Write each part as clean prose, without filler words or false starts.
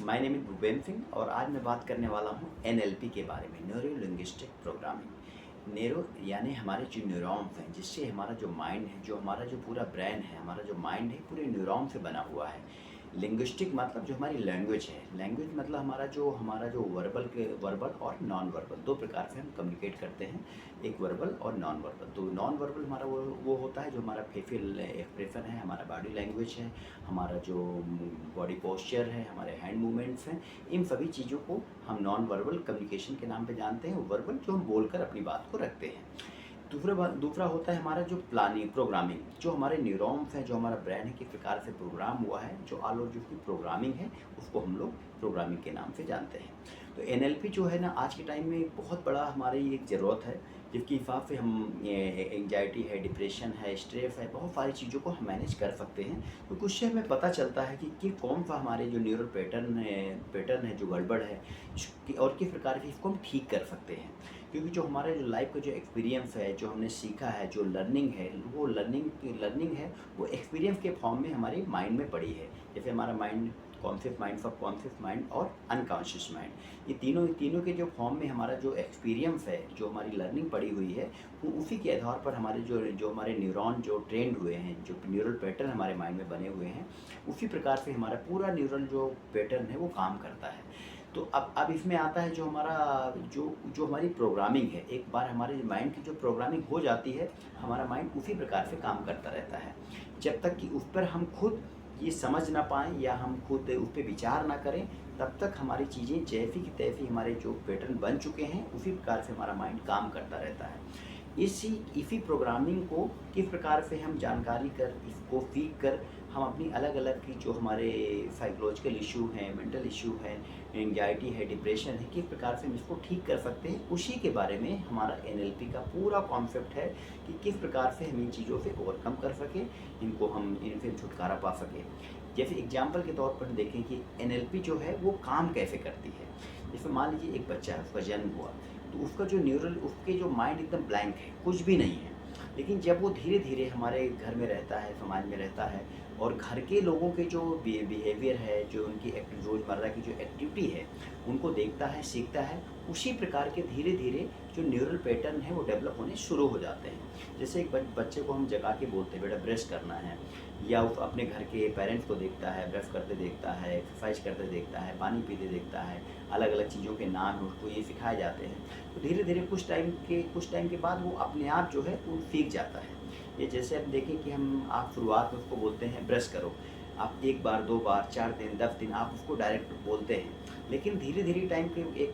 My name is Bhupendra Singh और आज मैं बात करने वाला हूँ एनएलपी के बारे में, न्यूरो लिंग्विस्टिक प्रोग्रामिंग। न्यूरो यानी हमारे जो न्यूरॉन्स हैं, जिससे हमारा जो माइंड है, जो हमारा जो पूरा ब्रेन है, हमारा जो माइंड है पूरे न्यूरॉन से बना हुआ है। लिंग्विस्टिक मतलब जो हमारी लैंग्वेज है, लैंग्वेज मतलब हमारा जो वर्बल और नॉन वर्बल दो प्रकार से हम कम्युनिकेट करते हैं, एक वर्बल और नॉन वर्बल। तो नॉन वर्बल हमारा वो होता है जो हमारा फेशियल एक्सप्रेशन है, हमारा बॉडी लैंग्वेज है, हमारा जो बॉडी पोस्चर है, हमारे हैंड मूवमेंट्स हैं, इन सभी चीज़ों को हम नॉन वर्बल कम्युनिकेशन के नाम पे जानते हैं। वर्बल जो हम बोलकर अपनी बात को रखते हैं। दूसरा होता है हमारा जो प्रोग्रामिंग, जो हमारे न्यूरॉन्स हैं, जो हमारा ब्रेन है, किस प्रकार से प्रोग्राम हुआ है, जो ऑल ओवर जो उसकी प्रोग्रामिंग है, उसको हम लोग प्रोग्रामिंग के नाम से जानते हैं। तो एनएलपी जो है ना, आज के टाइम में बहुत बड़ा हमारी एक ज़रूरत है, जिसके हिसाब से हम एंजाइटी है, डिप्रेशन है, स्ट्रेस है, बहुत सारी चीज़ों को हम मैनेज कर सकते हैं। तो कुछ से हमें पता चलता है कि कौन सा हमारे जो न्यूरल पैटर्न है जो गड़बड़ है, और किस प्रकार से इसको हम ठीक कर सकते हैं। क्योंकि जो हमारे जो लाइफ का जो एक्सपीरियंस है, जो हमने सीखा है, जो लर्निंग है, वो लर्निंग है, वो एक्सपीरियंस के फॉर्म में हमारे माइंड में पड़ी है। जैसे हमारा माइंड, कॉन्शियस माइंड, सब कॉन्शियस माइंड और अनकॉन्शियस माइंड, ये तीनों के जो फॉर्म में हमारा जो एक्सपीरियंस है, जो हमारी लर्निंग पड़ी हुई है, वो उसी के आधार पर हमारे जो हमारे न्यूरॉन जो ट्रेंड हुए हैं, जो न्यूरल पैटर्न हमारे माइंड में बने हुए हैं, उसी प्रकार से हमारा पूरा न्यूरल जो पैटर्न है वो काम करता है। तो अब इसमें आता है जो हमारी प्रोग्रामिंग है। एक बार हमारे माइंड की जो प्रोग्रामिंग हो जाती है, हमारा माइंड उसी प्रकार से काम करता रहता है, जब तक कि उस पर हम खुद ये समझ ना पाएँ या हम खुद उस पर विचार ना करें, तब तक हमारी चीज़ें जैसी की तैसी हमारे जो पैटर्न बन चुके हैं, उसी प्रकार से हमारा माइंड काम करता रहता है। इसी प्रोग्रामिंग को किस प्रकार से हम जानकारी कर, इसको सीख कर, हम अपनी अलग अलग की जो हमारे साइकोलॉजिकल इशू हैं, मेंटल इशू हैं, एंजाइटी है, डिप्रेशन है, किस प्रकार से हम इसको ठीक कर सकते हैं, उसी के बारे में हमारा एनएलपी का पूरा कॉन्सेप्ट है कि किस प्रकार से हम इन चीज़ों से ओवरकम कर सकें, इनसे छुटकारा पा सकें। जैसे एग्जाम्पल के तौर पर देखें कि एनएलपी जो है वो काम कैसे करती है। जैसे मान लीजिए एक बच्चा है, उसका जन्म हुआ, तो उसका जो उसके जो माइंड एकदम ब्लैंक है, कुछ भी नहीं है। लेकिन जब वो धीरे धीरे हमारे घर में रहता है, समाज में रहता है, और घर के लोगों के जो बिहेवियर है, जो उनकी रोज़मर्रा की जो एक्टिविटी है, उनको देखता है, सीखता है, उसी प्रकार के धीरे धीरे जो न्यूरल पैटर्न है वो डेवलप होने शुरू हो जाते हैं। जैसे एक बच्चे को हम जगा के बोलते हैं बेटा ब्रश करना है, या वो अपने घर के पेरेंट्स को देखता है, ब्रश करते देखता है, एक्सरसाइज करते देखता है, पानी पीते देखता है, अलग अलग चीज़ों के नाम उसको ये सिखाए जाते हैं। तो धीरे धीरे कुछ टाइम के बाद वो अपने आप जो है वो सीख जाता है। ये जैसे अब देखें कि आप शुरुआत में उसको बोलते हैं ब्रश करो, आप 1 बार, 2 बार, 4 दिन, 10 दिन आप उसको डायरेक्ट बोलते हैं। लेकिन धीरे धीरे एक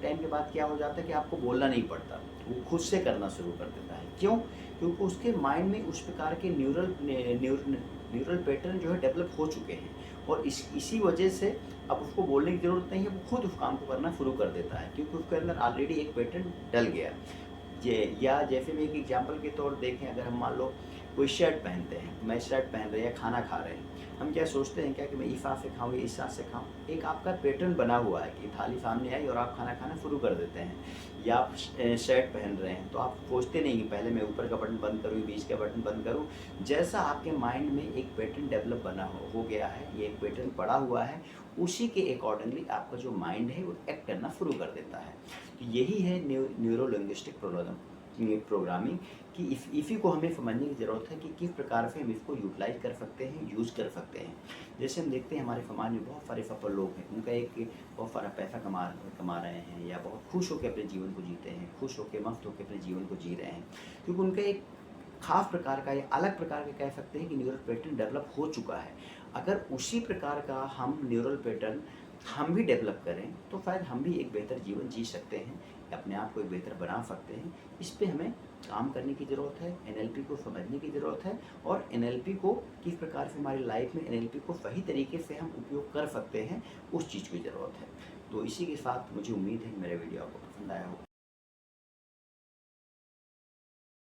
टाइम के बाद क्या हो जाता है कि आपको बोलना नहीं पड़ता, वो खुद से करना शुरू कर देता है। क्यों? क्योंकि उसके माइंड में उस प्रकार के न्यूरल पैटर्न जो है डेवलप हो चुके हैं, और इसी वजह से अब उसको बोलने की ज़रूरत नहीं है, वो खुद उस काम को करना शुरू कर देता है, क्योंकि उसके अंदर ऑलरेडी एक पैटर्न डल गया। या जैसे में एक एग्जांपल के तौर देखें, अगर हम मान लो कोई शर्ट पहनते हैं, मैं शर्ट पहन रहे हैं या खाना खा रहे हैं, हम क्या सोचते हैं क्या कि मैं इस हाथ से खाऊँ या इस हाथ से खाऊँ। एक आपका पैटर्न बना हुआ है कि थाली सामने आई और आप खाना खाना शुरू कर देते हैं। या आप शर्ट पहन रहे हैं तो आप सोचते नहीं कि पहले मैं ऊपर का बटन बंद करूँ, बीच का बटन बंद करूँ। जैसा आपके माइंड में एक पैटर्न डेवलप हो गया है, ये एक पैटर्न पड़ा हुआ है, उसी के अकॉर्डिंगली आपका जो माइंड है वो एक्ट करना शुरू कर देता है। तो यही है न्यूरो लिंग्विस्टिक प्रोग्रामिंग, कि इसी को हमें समझने की ज़रूरत है कि किस प्रकार से हम इसको यूटिलाइज कर सकते हैं, यूज़ कर सकते हैं। जैसे हम देखते हैं हमारे समाज में बहुत सारे सफल लोग हैं, उनका एक बहुत सारा पैसा कमा रहे हैं, या बहुत खुश होकर अपने जीवन को जीते हैं, खुश होकर मस्त होकर अपने जीवन को जी रहे हैं, क्योंकि उनका एक खास प्रकार का या अलग प्रकार का कह सकते हैं कि न्यूरल पैटर्न डेवलप हो चुका है। अगर उसी प्रकार का हम न्यूरल पैटर्न हम भी डेवलप करें, तो शायद हम भी एक बेहतर जीवन जी सकते हैं, अपने आप को एक बेहतर बना सकते हैं। इस पे हमें काम करने की ज़रूरत है, एनएलपी को समझने की ज़रूरत है, और एनएलपी को किस प्रकार से हमारी लाइफ में एनएलपी को सही तरीके से हम उपयोग कर सकते हैं, उस चीज़ की ज़रूरत है। तो इसी के साथ मुझे उम्मीद है कि मेरा वीडियो आपको पसंद आया होगा।